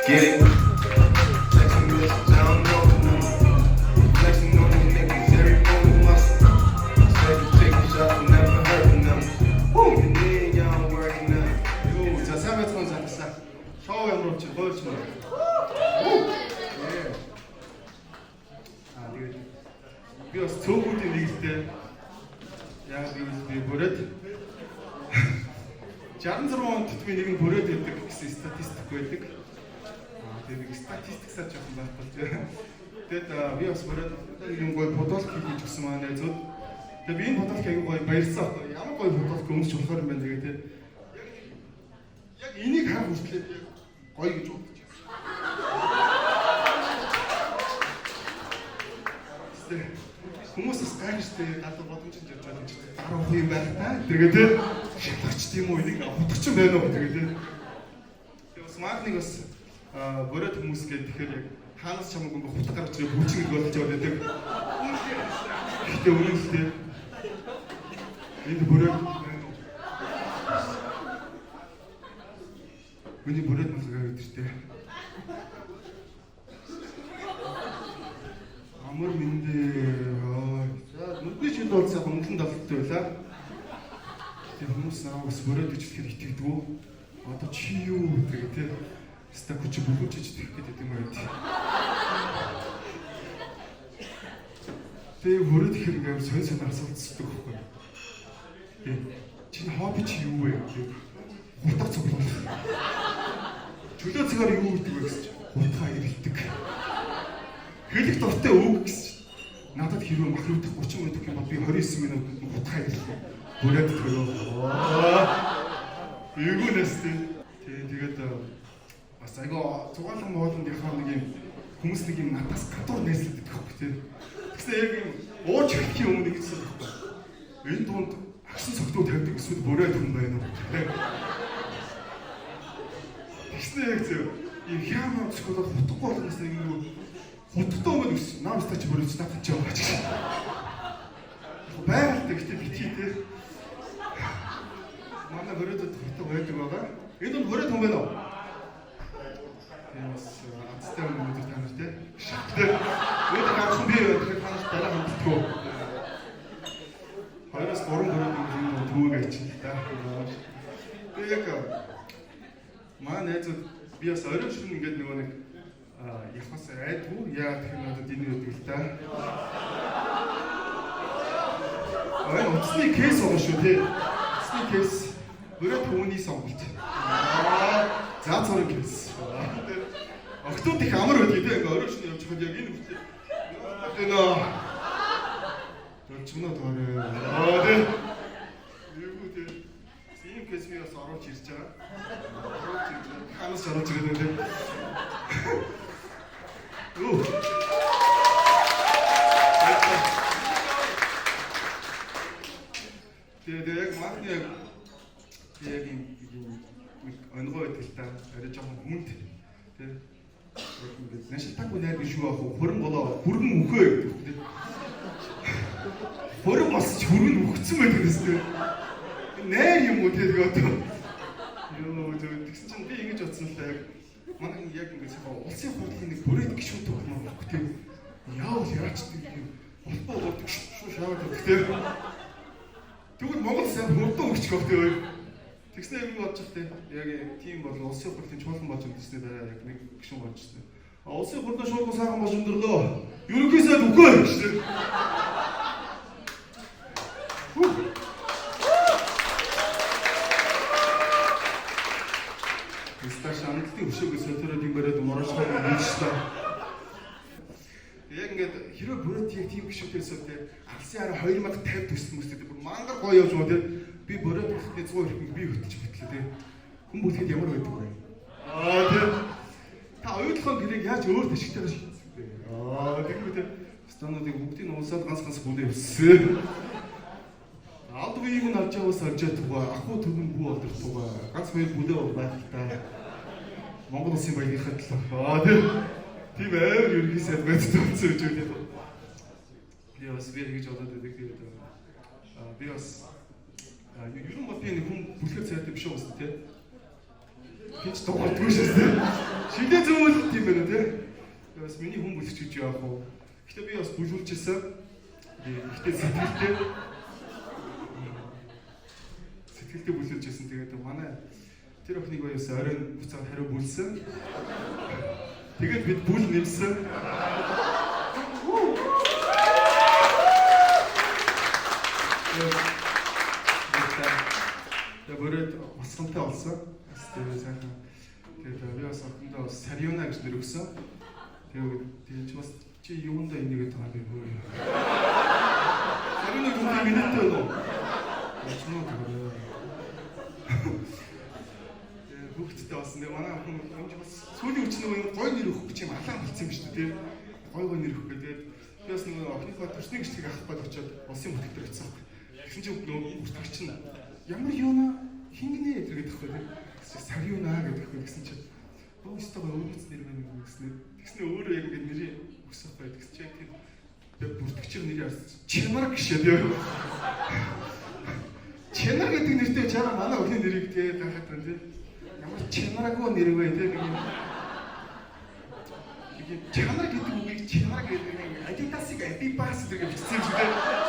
Get it? Flexing with us, I don't know nothing. Flexing on these niggas every morning muscle. Said to take a shot, never hurt them. Woo! And then y'all working now. Yo, 자, 3회 잡았어. 샤워 양으로 치, 보여주지 마. 예. 아, би бас цөөхүүдийн нэгтэй яг би бүрээд 66 онд би нэг нь бүрээд өгдөг гэсэн статистик байдаг. Тэгээд нэг статистиксаа жоохон байх болж байна. Тэгээд би бас бүрээд нэг гой фотолог хийж өгсөн маань найзууд. Тэгээд би энэ фотолог аягүй гоё баярлсан. Ямар гоё фотолог өмсч болохоор юм байна. Тэгээд яг энийг харах хүртэл гоё гэж бодож байна. Хүмүүсээс гайхштай гадаа бодомжтой ярьж байгаа юм чи дараа уу юм байх та. Тэгээд шалгагч тийм үү энийг хутгач байна уу тэгээд. Тэгээд бас маркетинг бас бүрээд хүмүүс гээд тэгэхээр яг хаанаас чамаг ингээ хутг гаргаж ирээ бүчиг болж яваад байдаг. Гэхдээ үнэндээ энэ бүрээд миний бүрээд мэлгээ гэдэг чинь амар мэндээ нүдний шил бол сайхан өнгөн давталтай байлаа. Тэр хүмүүс наавс бүрээд ичлэхээр итгэдэггүй. Одоо чи юу гэдэг те. Ста хүч бүлгүүч идэх гэдэг юм байт. Тэг бүрээд ихэр ингээм сонь сонь асуулцдаг байхгүй. Тэг чиний хобби чи юу вэ гэдэг. Хутга цуглах. Чөлөө цагаар юу гэдэг вэ гэж хутгаа ирэлдэг. Хэлэх дуртай үг гэсэн. Надад хэрвээ махруудах 30 минут гэх юм бол би 29 минутанд хутгаа ирлээ. Бүрээд төрөө. Эвгүнэс тэгээд бас айгаа цугаалan моолондынхаа нэг юм хүмүүс нэг юм надаас гадуур найзлаад идэх хөөх тийм. Тэгсэн яг юм ууч хэлхийн өмнө нэгсэн байхгүй. Энэ дунд агсан цогтуу тавьдаг эсвэл бүрээд хүн байна уу? Тэгсэн яг зөв. Ийм хямаа цогтоо хутгахгүй болохоос нэг юм хутгтай өмнө өссөн. Наамстай ч бүрээд стат хийж байгаа ч. Байгаль гэхдээ битгий те. Манай бүрээд хутгтай байдаг байгаа. Энэ бол бүрээд хүн байна уу? Яс атстай хүмүүс таньж те. Өөд гамхан би тэгэхээр таньж дараа хамтдаггүй. Хоёроос 3 бүрээд төвөг ачил та. Би яг маань найзууд би бас орой шөнө ингээд нөгөө нэг явахаас айдгүй яа гэх юм надад энэ үдэг л та. Утасны кейс байгаа шүү тий. Утасны кейс бүрээд түүний сонголт. За цорын кейс. Октод их амар байдаг тий. Ингээ орой шөнө явж хаад яг энэ үстэй. Энэ чимнод орой. Тий. Юу тий. Энэ кейс би бас оруулж ирж байгаа. Ханаас оруулж ирээд тий. Юу. Тэгээд яг маахны яг юм онгой байдаг л та. Арай жоохон хүнд тий. Ингээд нэшилтаагүй найр шүү ах хөрөн болоо хүргэн өхөө гэдэг тий. Хөрөн босч хүргэн өгцөн байдаг гэсэн. Найр юм уу тий тэгээд юу тэгс чинь би ингэж бодсон л та яг манай яг ингэж улсын хурлын нэг бүрээд гişүүд өгөх юм байна тий. Яавал яач тийм холбоо болдог шүү шаваад өгтэй. Тэгвэл Монгол сайн хурдан өгчих тий. Тэгснээр би бодож байна тий. Яг тийм бол улсын хурлын чуулган болж өгдөөсний дараа яг нэг гişүн болчихсон. Улсын хурлын шууд сайхан болж өндөрлөө. Ерөнхийдөө үгүй гэж тий. Амтны өшөөгөөс өтөрөд юм бариад мораштай хийжсэн. Яг ингээд хэрвээ бүрээд тийм гişүүдээс үү алсын хараа 2050 төссөн хүмүүстэй бүр мангар гоё явж байгаа тий. Би бүрээд бүхний 100 хэрэг би хөтөлж битлээ тий. Хүн бүлгэд ямар байдаг вэ? Тий. Та оюутлахын гэрийг яаж өөр ташигтайгаар шийдсэн бэ? Тэгвэл тий. Стануудыг бүгдийг уусаад ганц бүлээ өссөн. Алд үеийг нь авч яваас орж ядгаа. Ахуй төгөн бүү болдортугаа. Ганц хоёр бүлээ байх л та. Монгол улсын баялагын төлөө. Тийм амар ерхий сайд байцтай болсон гэж үү. Би бас би гэж бодоод байдаг тэгээд би бас ер нь бол би нэг хүн бүлэхээр цайтай биш үү гэсэн тий. Хинч дуурдгүй шүү дээ. Шилээ зөөлөлт юм байна те. Бас миний хүн бүлч гэж яах вэ? Гэтэ би бас бүжүүлжсэн. Гэтэ сэтгэлдээ бүлүүлжсэн. Тэгээд манай тэр охиныг бас оройн буцаад хариу бүлсэн. Тэгээд бид бүл нэмсэн. Тэгээд бүрээд басхантай болсон. Тэгээд сайхан. Тэгээд би бас охиндоо Сариуна гэж нэр өгсөн. Тэгээд чи бас чи юундаа энийгээ таа би хөө. Сариуна гэж минийтэй нөө. Ачнаа тэгээд хүүхдтэй болсон. Тэгээ манай охин юмж бас сүүлийн үеч нөгөө гой нэр өгөх гэж юм алаан болцсон юм шүү дээ. Гой нэр өгөх гэдэг. Би бас нөгөө охиныхоо төрсний гэрчгийг авах гээд очиод улсын бүтээгтэр очсон. Тэгсэн чинь нөгөө бүртгэгч нь ямар юуна хингэнэ гэдэг байхгүй. Сариуна гэдэг хөө гэсэн чинь өөстөө өөрөөс нэр мэн гэснээр тэгснэ өөрөө яг ингэ нэрийг өгсөх бай тэгс чи яг тэр бүртгэгчийн нэрийг харсан. Чимар гişэд ёо. Чимар гэдэг нэртэй чамаа манай охины нэрийг тэгээ гахаад байна тий. Ямар чимаргүй нэр вэ тий нэг юм. Чимар гэдэг үгийг чимар гэдэг нэг Adidas-ыг Adidas гэж бичсэн юм шүү дээ.